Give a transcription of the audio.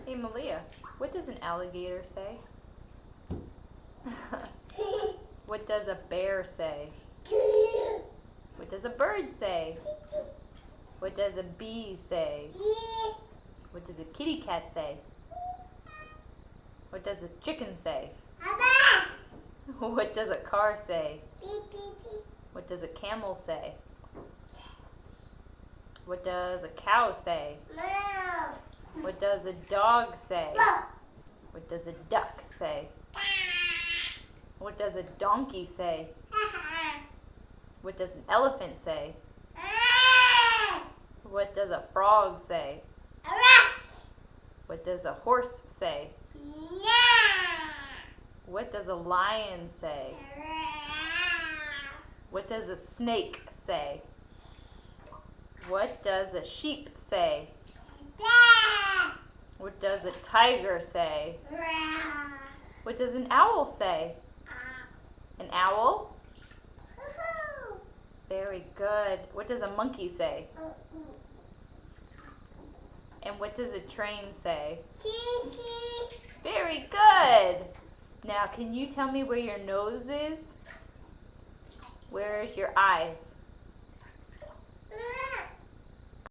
Hey Malia, what does an alligator say? What does a bear say? What does a bird say? What does a bee say? What does a kitty cat say? What does a chicken say? What does a car say? What does a camel say? What does a cow say? What does a dog say? What does a duck say? What does a donkey say? What does an elephant say? What does a frog say? What does a horse say? What does a lion say? What does a snake say? What does a sheep say? What does a tiger say? What does an owl say? An owl? Very good. What does a monkey say? And what does a train say? Very good. Now, can you tell me where your nose is? Where's your eyes?